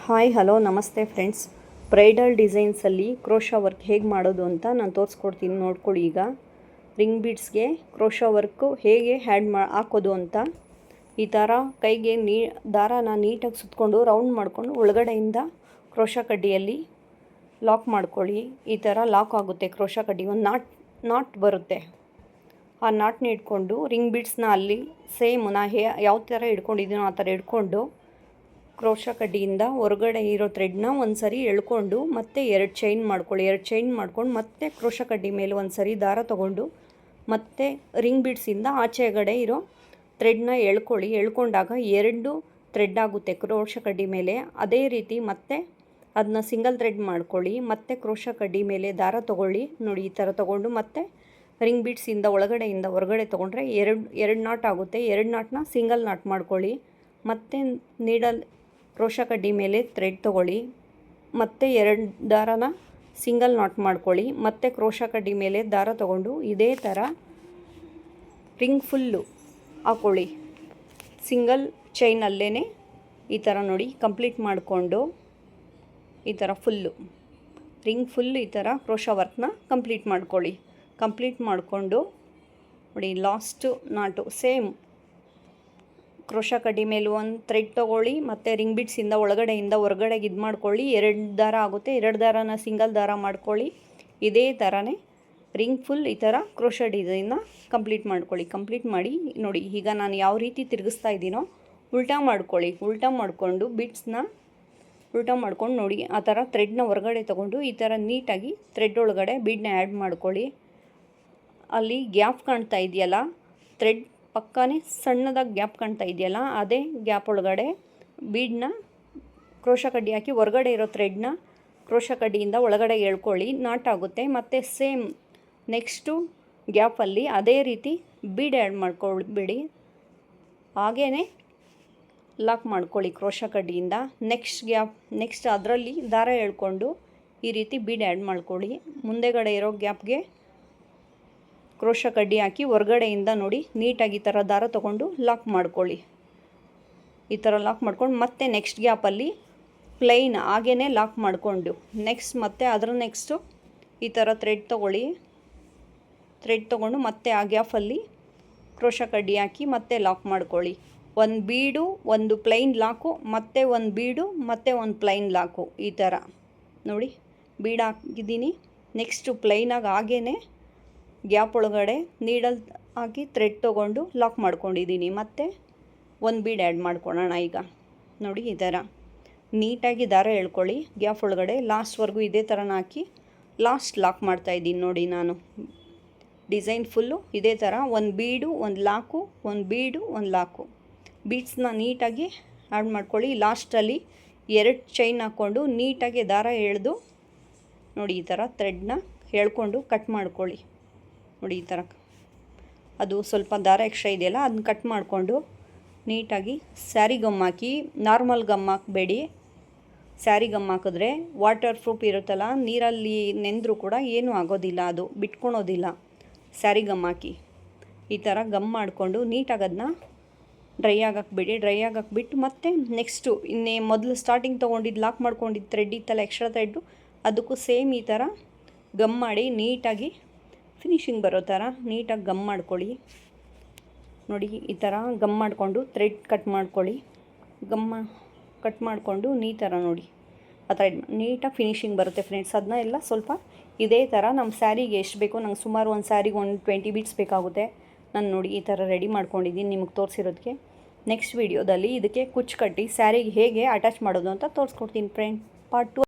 Hi hello ನಮಸ್ತೆ friends. Bridal ಡಿಸೈನ್ಸಲ್ಲಿ crochet work ಹೇಗೆ ಮಾಡೋದು ಅಂತ ನಾನು ತೋರಿಸ್ಕೊಡ್ತೀನಿ. ನೋಡ್ಕೊಳ್ಳಿ. ಈಗ ರಿಂಗ್ ಬೀಡ್ಸ್ಗೆ ಕ್ರೋಶಾ ವರ್ಕು ಹೇಗೆ ಹಾಕೋದು ಅಂತ. ಈ ಥರ ಕೈಗೆ ದಾರಾನ ನೀಟಾಗಿ ಸುತ್ತಕೊಂಡು ರೌಂಡ್ ಮಾಡಿಕೊಂಡು ಒಳಗಡೆಯಿಂದ ಕ್ರೋಶಾ ಕಡ್ಡಿಯಲ್ಲಿ ಲಾಕ್ ಮಾಡ್ಕೊಳ್ಳಿ. ಈ ಥರ ಲಾಕ್ ಆಗುತ್ತೆ ಕ್ರೋಶಾ ಕಡ್ಡಿ. ಒಂದು ನಾಟ್ ಬರುತ್ತೆ. ಆ ನಾಟ್ನ ಇಟ್ಕೊಂಡು ರಿಂಗ್ ಬೀಡ್ಸ್ನ ಅಲ್ಲಿ ಸೇಮ್ ಯಾವ ಥರ ಇಟ್ಕೊಂಡಿದ್ದೀನೋ ಆ ಥರ ಇಟ್ಕೊಂಡು ಕ್ರೋಶಾ ಕಡ್ಡಿಯಿಂದ ಹೊರಗಡೆ ಇರೋ ಥ್ರೆಡ್ನ ಒಂದು ಸರಿ ಎಳ್ಕೊಂಡು ಮತ್ತೆ 2 ಚೈನ್ ಮಾಡ್ಕೊಳ್ಳಿ. 2 ಚೈನ್ ಮಾಡ್ಕೊಂಡು ಮತ್ತೆ ಕ್ರೋಶಾ ಕಡ್ಡಿ ಮೇಲೆ ಒಂದು ಸರಿ ದಾರ ತೊಗೊಂಡು ಮತ್ತೆ ರಿಂಗ್ ಬೀಡ್ಸಿಂದ ಆಚೆಗಡೆ ಇರೋ ಥ್ರೆಡ್ನ ಎಳ್ಕೊಳ್ಳಿ. ಎಳ್ಕೊಂಡಾಗ 2 ಥ್ರೆಡ್ ಆಗುತ್ತೆ ಕ್ರೋಶಾ ಕಡ್ಡಿ ಮೇಲೆ. ಅದೇ ರೀತಿ ಮತ್ತೆ ಅದನ್ನ ಸಿಂಗಲ್ ಥ್ರೆಡ್ ಮಾಡ್ಕೊಳ್ಳಿ. ಮತ್ತೆ ಕ್ರೋಶಾ ಕಡ್ಡಿ ಮೇಲೆ ದಾರ ತೊಗೊಳ್ಳಿ. ನೋಡಿ, ಈ ಥರ ತೊಗೊಂಡು ಮತ್ತೆ ರಿಂಗ್ ಬೀಡ್ಸಿಂದ ಒಳಗಡೆಯಿಂದ ಹೊರಗಡೆ ತೊಗೊಂಡ್ರೆ ಎರಡು ನಾಟ್ ಆಗುತ್ತೆ. 2 ನಾಟ್ನ ಸಿಂಗಲ್ ನಾಟ್ ಮಾಡ್ಕೊಳ್ಳಿ. ಮತ್ತೆ ನೀಡಲ್ ಕ್ರೋಶಾ ಕಡ್ಡಿ ಮೇಲೆ ಥ್ರೆಡ್ ತೊಗೊಳ್ಳಿ. ಮತ್ತೆ 2 ದಾರನ ಸಿಂಗಲ್ ನಾಟ್ ಮಾಡ್ಕೊಳ್ಳಿ. ಮತ್ತೆ ಕ್ರೋಶಾ ಕಡ್ಡಿ ಮೇಲೆ ದಾರ ತೊಗೊಂಡು ಇದೇ ಥರ ರಿಂಗ್ ಫುಲ್ಲು ಹಾಕ್ಕೊಳ್ಳಿ. ಸಿಂಗಲ್ ಚೈನಲ್ಲೇ ಈ ಥರ ನೋಡಿ ಕಂಪ್ಲೀಟ್ ಮಾಡಿಕೊಂಡು ಈ ಥರ ರಿಂಗ್ ಫುಲ್ಲು ಈ ಥರ ಕ್ರೋಶಾ ವರ್ಕ್ನ ಕಂಪ್ಲೀಟ್ ಮಾಡ್ಕೊಳ್ಳಿ. ಕಂಪ್ಲೀಟ್ ಮಾಡಿಕೊಂಡು ನೋಡಿ, ಲಾಸ್ಟು ನಾಟು ಸೇಮ್ ಕ್ರೋಶಾ ಕಡ್ಡಿ ಮೇಲೆ ಒಂದು ಥ್ರೆಡ್ ತೊಗೊಳ್ಳಿ. ಮತ್ತು ರಿಂಗ್ ಬೀಡ್ಸಿಂದ ಒಳಗಡೆಯಿಂದ ಹೊರಗಡೆಗೆ ಇದು ಮಾಡ್ಕೊಳ್ಳಿ. 2 ದಾರ ಆಗುತ್ತೆ. 2 ದಾರನ ಸಿಂಗಲ್ ದಾರ ಮಾಡ್ಕೊಳ್ಳಿ. ಇದೇ ಥರನೇ ರಿಂಗ್ ಫುಲ್ ಈ ಥರ ಕ್ರೋಶಾ ಡಿಸೈನ್ನ ಕಂಪ್ಲೀಟ್ ಮಾಡ್ಕೊಳ್ಳಿ. ಕಂಪ್ಲೀಟ್ ಮಾಡಿ ನೋಡಿ, ಈಗ ನಾನು ಯಾವ ರೀತಿ ತಿರುಗಿಸ್ತಾ ಇದ್ದೀನೋ ಉಲ್ಟಾ ಮಾಡ್ಕೊಳ್ಳಿ. ಉಲ್ಟಾ ಮಾಡಿಕೊಂಡು ಬೀಡ್ಸ್ನ ಉಲ್ಟಾ ಮಾಡ್ಕೊಂಡು ನೋಡಿ, ಆ ಥರ ಥ್ರೆಡ್ನ ಹೊರಗಡೆ ತೊಗೊಂಡು ಈ ಥರ ನೀಟಾಗಿ ಥ್ರೆಡ್ ಒಳಗಡೆ ಬೀಡನ್ನ ಆ್ಯಡ್ ಮಾಡ್ಕೊಳ್ಳಿ. ಅಲ್ಲಿ ಗ್ಯಾಪ್ ಕಾಣ್ತಾ ಇದೆಯಲ್ಲ, ಥ್ರೆಡ್ ಪಕ್ಕನೇ ಸಣ್ಣದಾಗಿ ಗ್ಯಾಪ್ ಕಾಣ್ತಾ ಇದೆಯಲ್ಲ, ಅದೇ ಗ್ಯಾಪ್ ಒಳಗಡೆ ಬೀಡನ್ನ ಕ್ರೋಶಾ ಕಡ್ಡಿ ಹಾಕಿ ಹೊರಗಡೆ ಇರೋ ಥ್ರೆಡ್ನ ಕ್ರೋಶಾ ಕಡ್ಡಿಯಿಂದ ಒಳಗಡೆ ಎಳ್ಕೊಳ್ಳಿ. ನಾಟ್ ಆಗುತ್ತೆ. ಮತ್ತು ಸೇಮ್ ನೆಕ್ಸ್ಟು ಗ್ಯಾಪಲ್ಲಿ ಅದೇ ರೀತಿ ಬೀಡ್ ಆ್ಯಡ್ ಮಾಡ್ಕೊಳ್ಬೇಡಿ, ಹಾಗೇ ಲಾಕ್ ಮಾಡ್ಕೊಳ್ಳಿ ಕ್ರೋಶಾ ಕಡ್ಡಿಯಿಂದ. ನೆಕ್ಸ್ಟ್ ಅದರಲ್ಲಿ ದಾರ ಎಳ್ಕೊಂಡು ಈ ರೀತಿ ಬೀಡ್ ಆ್ಯಡ್ ಮಾಡ್ಕೊಳ್ಳಿ. ಮುಂದೆಗಡೆ ಇರೋ ಗ್ಯಾಪ್ಗೆ ಕ್ರೋಶಾ ಕಡ್ಡಿ ಹಾಕಿ ಹೊರಗಡೆಯಿಂದ ನೋಡಿ ನೀಟಾಗಿ ಈ ಥರ ದಾರ ತೊಗೊಂಡು ಲಾಕ್ ಮಾಡ್ಕೊಳ್ಳಿ. ಈ ಥರ ಲಾಕ್ ಮಾಡ್ಕೊಂಡು ಮತ್ತೆ ನೆಕ್ಸ್ಟ್ ಗ್ಯಾಪಲ್ಲಿ ಪ್ಲೈನ್ ಹಾಗೇ ಲಾಕ್ ಮಾಡಿಕೊಂಡು ಮತ್ತೆ ನೆಕ್ಸ್ಟು ಈ ಥರ ಥ್ರೆಡ್ ತೊಗೊಳ್ಳಿ. ಥ್ರೆಡ್ ತೊಗೊಂಡು ಮತ್ತೆ ಆ ಗ್ಯಾಪಲ್ಲಿ ಕ್ರೋಶಾ ಕಡ್ಡಿ ಹಾಕಿ ಮತ್ತೆ ಲಾಕ್ ಮಾಡ್ಕೊಳ್ಳಿ. ಒಂದು ಬೀಡು, ಒಂದು ಪ್ಲೈನ್ ಲಾಕು, ಮತ್ತೆ ಒಂದು ಬೀಡು, ಮತ್ತೆ ಒಂದು ಪ್ಲೈನ್ ಲಾಕು. ಈ ಥರ ನೋಡಿ, ಬೀಡ್ ಹಾಕಿದ್ದೀನಿ. ನೆಕ್ಸ್ಟು ಪ್ಲೈನಾಗಿ ಹಾಗೇ ಗ್ಯಾಪ್ ಒಳಗಡೆ ನೀಡಲ್ ಹಾಕಿ ಥ್ರೆಡ್ ತೊಗೊಂಡು ಲಾಕ್ ಮಾಡ್ಕೊಂಡಿದ್ದೀನಿ. ಮತ್ತು ಒಂದು ಬೀಡ್ ಆ್ಯಡ್ ಮಾಡ್ಕೊಳ್ಳೋಣ. ಈಗ ನೋಡಿ, ಈ ಥರ ನೀಟಾಗಿ ದಾರ ಎಳ್ಕೊಳ್ಳಿ. ಗ್ಯಾಪ್ ಒಳಗಡೆ ಲಾಸ್ಟ್ವರೆಗೂ ಇದೇ ಥರನ ಹಾಕಿ ಲಾಸ್ಟ್ ಲಾಕ್ ಮಾಡ್ತಾಯಿದ್ದೀನಿ. ನೋಡಿ, ನಾನು ಡಿಸೈನ್ ಫುಲ್ಲು ಇದೇ ಥರ ಒಂದು ಬೀಡು, ಒಂದು ಲಾಕು, ಒಂದು ಬೀಡು, ಒಂದು ಲಾಕು. ಬೀಡ್ಸ್ನ ನೀಟಾಗಿ ಆ್ಯಡ್ ಮಾಡ್ಕೊಳ್ಳಿ. ಲಾಸ್ಟಲ್ಲಿ 2 ಚೈನ್ ಹಾಕ್ಕೊಂಡು ನೀಟಾಗಿ ದಾರ ಎಳೆದು ನೋಡಿ, ಈ ಥರ ಥ್ರೆಡ್ನ ಎಳ್ಕೊಂಡು ಕಟ್ ಮಾಡ್ಕೊಳ್ಳಿ. ನೋಡಿ, ಈ ಥರ ಅದು ಸ್ವಲ್ಪ ದಾರ ಎಕ್ಸ್ಟ್ರಾ ಇದೆಯಲ್ಲ ಅದನ್ನ ಕಟ್ ಮಾಡಿಕೊಂಡು ನೀಟಾಗಿ ಸ್ಯಾರಿ ಗಮ್ ಹಾಕಿ. ನಾರ್ಮಲ್ ಗಮ್ ಹಾಕಬೇಡಿ. ಸ್ಯಾರಿ ಗಮ್ ಹಾಕಿದ್ರೆ ವಾಟರ್ ಪ್ರೂಫ್ ಇರುತ್ತಲ್ಲ, ನೀರಲ್ಲಿ ನೆಂದರೂ ಕೂಡ ಏನೂ ಆಗೋದಿಲ್ಲ, ಅದು ಬಿಟ್ಕೊಳೋದಿಲ್ಲ. ಸ್ಯಾರಿ ಗಮ್ ಹಾಕಿ ಈ ಥರ ಗಮ್ ಮಾಡಿಕೊಂಡು ನೀಟಾಗಿ ಅದನ್ನ ಡ್ರೈ ಆಗಕ್ಕೆ ಬಿಟ್ಟು ಮತ್ತೆ ನೆಕ್ಸ್ಟು ಮೊದಲು ಸ್ಟಾರ್ಟಿಂಗ್ ತೊಗೊಂಡಿದ್ದು ಲಾಕ್ ಮಾಡ್ಕೊಂಡಿದ್ದು ಥ್ರೆಡ್ ಇತ್ತಲ್ಲ, ಎಕ್ಸ್ಟ್ರಾ ಥ್ರೆಡ್ಡು, ಅದಕ್ಕೂ ಸೇಮ್ ಈ ಥರ ಗಮ್ ಮಾಡಿ ನೀಟಾಗಿ ಫಿನಿಶಿಂಗ್ ಬರೋ ಥರ ನೀಟಾಗಿ ಗಮ್ ಮಾಡ್ಕೊಳ್ಳಿ. ನೋಡಿ, ಈ ಥರ ಗಮ್ ಮಾಡಿಕೊಂಡು ಥ್ರೆಡ್ ಕಟ್ ಮಾಡ್ಕೊಳ್ಳಿ. ಕಟ್ ಮಾಡಿಕೊಂಡು ಈ ಥರ ನೋಡಿ ಆ ಥರ ನೀಟಾಗಿ ಫಿನಿಶಿಂಗ್ ಬರುತ್ತೆ ಫ್ರೆಂಡ್ಸ್. ಅದನ್ನ ಎಲ್ಲ ಸ್ವಲ್ಪ ಇದೇ ಥರ ನಮ್ಮ ಸ್ಯಾರಿಗೆ ಎಷ್ಟು ಬೇಕೋ, ನಂಗೆ ಸುಮಾರು ಒಂದು ಸ್ಯಾರಿಗೆ 20 ಬೀಡ್ಸ್ ಬೇಕಾಗುತ್ತೆ. ನಾನು ನೋಡಿ ಈ ಥರ ರೆಡಿ ಮಾಡ್ಕೊಂಡಿದ್ದೀನಿ ನಿಮಗೆ ತೋರಿಸಿರೋದಕ್ಕೆ. ನೆಕ್ಸ್ಟ್ ವೀಡಿಯೋದಲ್ಲಿ ಇದಕ್ಕೆ ಕುಚ್ಚು ಕಟ್ಟಿ ಸ್ಯಾರಿಗೆ ಹೇಗೆ ಅಟ್ಯಾಚ್ ಮಾಡೋದು ಅಂತ ತೋರಿಸ್ಕೊಡ್ತೀನಿ ಫ್ರೆಂಡ್. ಪಾರ್ಟ್ 2